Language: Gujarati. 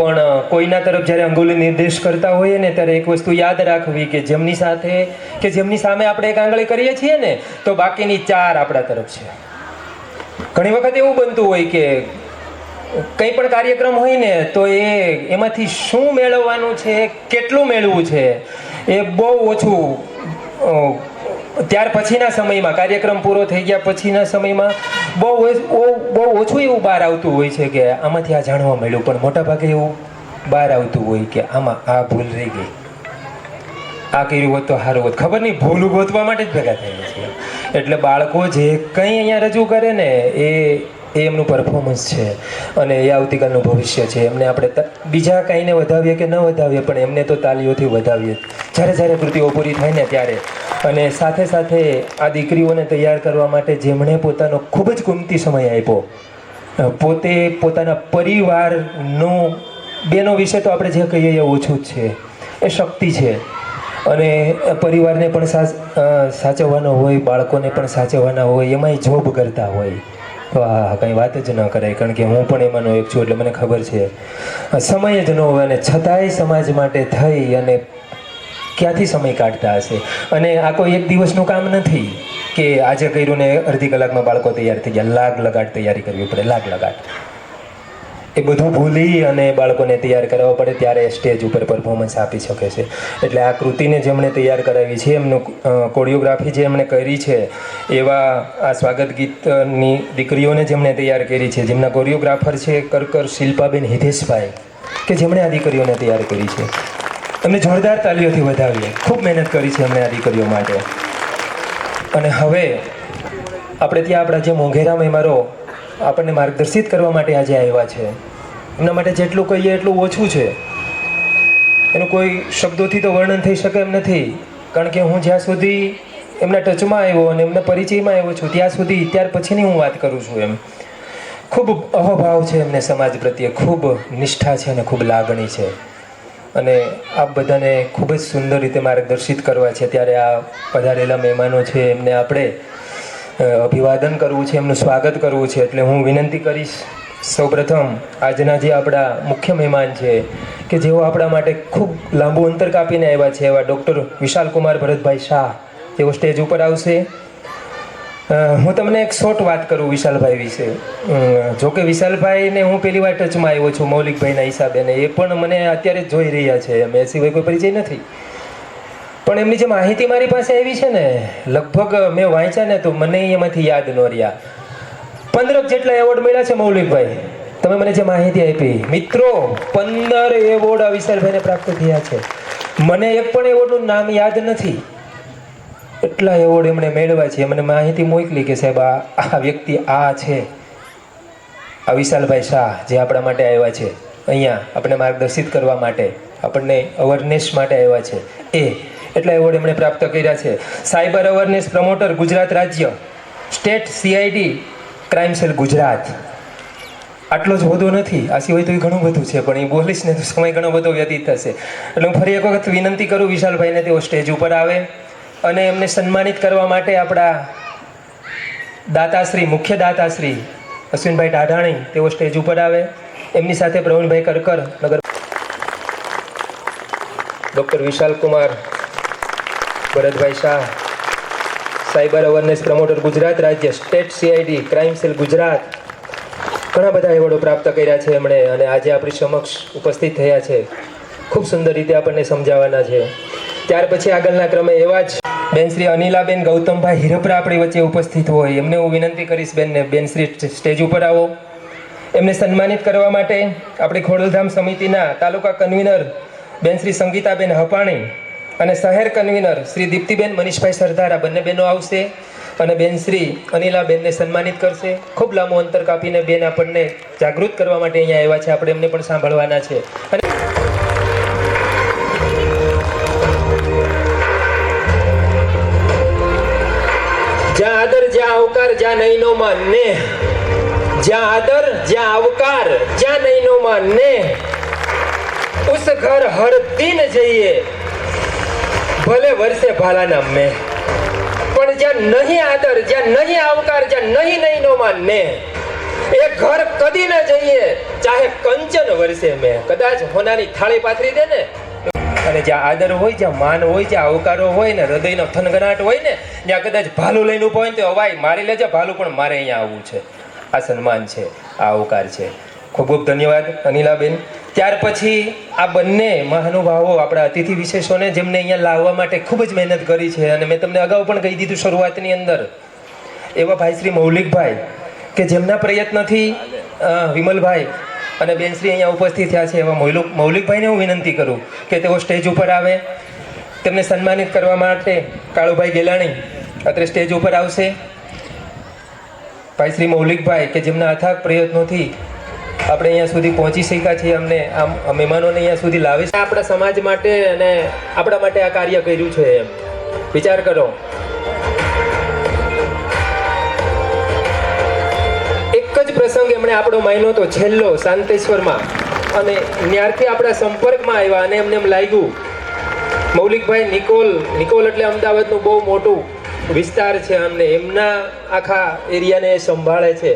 પણ કોઈના તરફ જ્યારે અંગુલી નિર્દેશ કરતા હોઈએ ને ત્યારે એક વસ્તુ યાદ રાખવી કે જેમની સાથે કે જેમની સામે આપણે એક આંગળી કરીએ છીએ ને તો બાકીની 4 આપણા તરફ છે. ઘણી વખત એવું બનતું હોય કે કંઈ પણ કાર્યક્રમ હોય ને તો એમાંથી શું મેળવવાનું છે, કેટલું મેળવવું છે એ બહુ ઓછું ત્યાર પછીના સમયમાં, કાર્યક્રમ પૂરો થઈ ગયા પછીના સમયમાં બહુ ઓછું એવું બહાર આવતું હોય છે કે આમાંથી આ જાણવા મળ્યું. પણ મોટાભાગે એવું બહાર આવતું હોય કે આમાં આ ભૂલ રહી ગઈ, આ કર્યું હોત તો સારું હોત. ખબર નહીં, ભૂલ ગોતવા માટે જ ભેગા થયા છીએ. એટલે બાળકો જે કંઈ અહીંયા રજૂ કરે ને એ એમનું પરફોર્મન્સ છે અને એ આવતીકાલનું ભવિષ્ય છે. એમને આપણે બીજા કાંઈને વધાવીએ કે ન વધાવીએ પણ એમને તો તાલીઓથી વધાવીએ જ્યારે કૃતિઓ પૂરી થાય ને ત્યારે. અને સાથે સાથે આ દીકરીઓને તૈયાર કરવા માટે જેમણે પોતાનો ખૂબ જ કિંમતી સમય આપ્યો, પોતે પોતાના પરિવારનો, બેનો વિશે તો આપણે જે કહીએ એ ઓછું જ છે, એ શક્તિ છે. અને પરિવારને પણ સાચવવાનો હોય, બાળકોને પણ સાચવવાના હોય, એમાંય જોબ કરતા હોય તો આ કંઈ વાત જ ન કરાય. કારણ કે હું પણ એમાંનો એક છું એટલે મને ખબર છે સમય જ ન હોય અને છતાંય સમાજ માટે થઈ અને ક્યાંથી સમય કાઢતા હશે. અને આ કોઈ એક દિવસનું કામ નથી કે આજે કર્યું ને અડધી કલાકમાં બાળકો તૈયાર થઈ ગયા. લાગ લગાટ તૈયારી કરવી પડે, લાગ લગાટ. એ બધું ભૂલી અને બાળકોને તૈયાર કરવા પડે ત્યારે સ્ટેજ ઉપર પરફોર્મન્સ આપી શકે છે. એટલે આ કૃતિને જેમણે તૈયાર કરાવી છે, એમનું કોરિયોગ્રાફી જે એમણે કરી છે, એવા આ સ્વાગત ગીતની દીકરીઓને જેમણે તૈયાર કરી છે, જેમના કોરિયોગ્રાફર છે કરકર શિલ્પાબેન હિતેશભાઈ, કે જેમણે આ દીકરીઓને તૈયાર કરી છે. એમને જોરદાર તાલીઓથી વધાવીએ. ખૂબ મહેનત કરી છે એમણે આ દીકરીઓ માટે. અને હવે આપણે ત્યાં આપણા જે મોંઘેરા મહેમાનો આપણને માર્ગદર્શિત કરવા માટે આજે આવ્યા છે, એમના માટે જેટલું કહીએ એટલું ઓછું છે. એનું કોઈ શબ્દોથી તો વર્ણન થઈ શકે એમ નથી. કારણ કે હું જ્યાં સુધી એમના ટચમાં આવ્યો અને એમના પરિચયમાં આવ્યો છું ત્યાં સુધી, ત્યાર પછીની હું વાત કરું છું. એમ ખૂબ અહોભાવ છે એમને સમાજ પ્રત્યે, ખૂબ નિષ્ઠા છે અને ખૂબ લાગણી છે. અને આ બધાને ખૂબ જ સુંદર રીતે માર્ગદર્શિત કરવા છે. ત્યારે આ પધારેલા મહેમાનો છે એમને આપણે અભિવાદન કરવું છે, એમનું સ્વાગત કરવું છે. એટલે હું વિનંતી કરીશ સૌપ્રથમ આજના જે આપણા મુખ્ય મહેમાન છે કે જેઓ આપણા માટે ખૂબ લાંબુ અંતર કાપીને આવ્યા છે, એવા ડૉક્ટર વિશાલકુમાર ભરતભાઈ શાહ, તેઓ સ્ટેજ ઉપર આવશે. હું તમને એક શોર્ટ વાત કરું વિશાલભાઈ વિશે. જોકે વિશાલભાઈને હું પહેલી વાર ટચમાં આવ્યો છું મૌલિકભાઈના હિસાબે, ને એ પણ મને અત્યારે જ જોઈ રહ્યા છે, એ સિવાય કોઈ પરિચય નથી. પણ એમની જે માહિતી મારી પાસે આવી છે ને, લગભગ મેં વાંચ્યા ને તો મને એમાંથી યાદ ન રહ્યા. 15 જેટલા એવોર્ડ મળ્યા છે મૌલિકભાઈ, તમે મને જે માહિતી આપી. મિત્રો, 15 એવોર્ડ આ વિશાલભાઈને પ્રાપ્ત થયા છે. મને એક પણ એવોર્ડનું નામ યાદ નથી. એટલા એવોર્ડ એમણે મેળવ્યા છે. મને માહિતી મોકલી કે સાહેબ આ વ્યક્તિ આ છે, આ વિશાલભાઈ શાહ જે આપણા માટે આવ્યા છે, અહીંયા આપણે માર્ગદર્શિત કરવા માટે, આપણને અવેરનેસ માટે આવ્યા છે. એટલા એવોર્ડ એમણે પ્રાપ્ત કર્યા છે. સાયબર અવેરનેસ પ્રમોટર ગુજરાત રાજ્ય, state CID crime cell Gujarat. આટલો જ હોદ્દો નથી, આ સિવાય તો એ ઘણું બધું છે, પણ એ બોલીશ ને તો સમય ઘણો બધો વ્યતીત થશે. એટલે હું ફરી એક વખત વિનંતી કરું વિશાલભાઈને તેઓ સ્ટેજ ઉપર આવે અને એમને સન્માનિત કરવા માટે આપણા દાતાશ્રી, મુખ્ય દાતાશ્રી અશ્વિનભાઈ ટાઢાણી તેઓ સ્ટેજ ઉપર આવે. એમની સાથે પ્રવીણભાઈ કરકર, નગર doctor Vishalkumar Bharatbhai Shah, cyber awareness promoter Gujarat રાજ્ય, state CID crime cell Gujarat. ઘણા બધા એવોર્ડો પ્રાપ્ત કર્યા છે એમણે અને આજે આપણી સમક્ષ ઉપસ્થિત થયા છે. ખૂબ સુંદર રીતે આપણને સમજાવવાના છે. ત્યાર પછી આગળના ક્રમે એવા જ બેન શ્રી અનિલાબેન ગૌતમભાઈ હિરપરા આપણી વચ્ચે ઉપસ્થિત હોય. એમને હું વિનંતી કરીશ બેનને, બેન શ્રી સ્ટેજ ઉપર આવો. એમને સન્માનિત કરવા માટે આપણી ખોડલધામ સમિતિના તાલુકા કન્વીનર બેન શ્રી સંગીતાબેન હપાણી અને શહેર કન્વીનર શ્રી દીપ્તિબેન મનીષભાઈ સરદાર, આ બંને બહેનો આવશે અને બેન શ્રી અનિલાબેનને સન્માનિત કરશે. ખૂબ લાંબુ અંતર કાપીને બેન આપણને જાગૃત કરવા માટે અહીંયા આવ્યા છે, આપણે એમને પણ સાંભળવાના છે. અને જ્યાં આદર જ્યાં આવકાર જ્યાં નૈનો માં ને, જ્યાં આદર જ્યાં આવકાર જ્યાં નૈનો માં ને, ઉસ ઘર હર દિન જઈએ ભલે વર્ષે ભાલાના મેં. પણ જ્યાં નહીં આદર, જ્યાં નહીં આવકાર, જ્યાં નહીં નૈનો માં ને, એ ઘર કદી ન જઈએ ચાહે કંચન વર્ષે મેં, કદાચ હોનાની થાળી પાથરી દે ને, અને જ્યાં આદર હોય, જ્યાં માન હોય, જ્યાં આવકારો હોય ને, હૃદયનો થનગનાટ હોય ને, ત્યાં કદાચ ભાલું લઈને ઉભો હોય ને તો અવાય મારી લેજે ભાલું, પણ મારે અહીંયા આવવું છે. આ સન્માન છે, આ આવકાર છે. ખૂબ ખૂબ ધન્યવાદ અનિલાબેન. ત્યાર પછી આ બંને મહાનુભાવો આપણા અતિથિ વિશેષોને જેમને અહીંયા લાવવા માટે ખૂબ જ મહેનત કરી છે, અને મેં તમને અગાઉ પણ કહી દીધું શરૂઆતની અંદર, એવા ભાઈ શ્રી મૌલિકભાઈ કે જેમના પ્રયત્નથી વિમલભાઈ અને બેનશ્રી અહીંયા ઉપસ્થિત થયા છે. એવા મૌલિકભાઈને હું વિનંતી કરું કે તેઓ સ્ટેજ ઉપર આવે. તેમને સન્માનિત કરવા માટે કાળુભાઈ ગેલાણી અત્યારે સ્ટેજ ઉપર આવશે. ભાઈ શ્રી મૌલિકભાઈ કે જેમના અથાગ પ્રયત્નોથી આપણે અહીંયા સુધી પહોંચી શક્યા છીએ, અમને આમ મહેમાનોને અહીંયા સુધી લાવે છે. આપણા સમાજ માટે અને આપણા માટે આ કાર્ય કર્યું છે, એમ વિચાર કરો. એક જ પ્રસંગ એમણે આપણો માન્યો તો છેલ્લો શાંતેશ્વરમાં, અને ત્યારથી આપણા સંપર્કમાં આવ્યા અને એમને એમ લાગ્યું મૌલિકભાઈ નિકોલ એટલે અમદાવાદનું બહુ મોટું વિસ્તાર છે, અમને એમના આખા એરિયાને સંભાળે છે.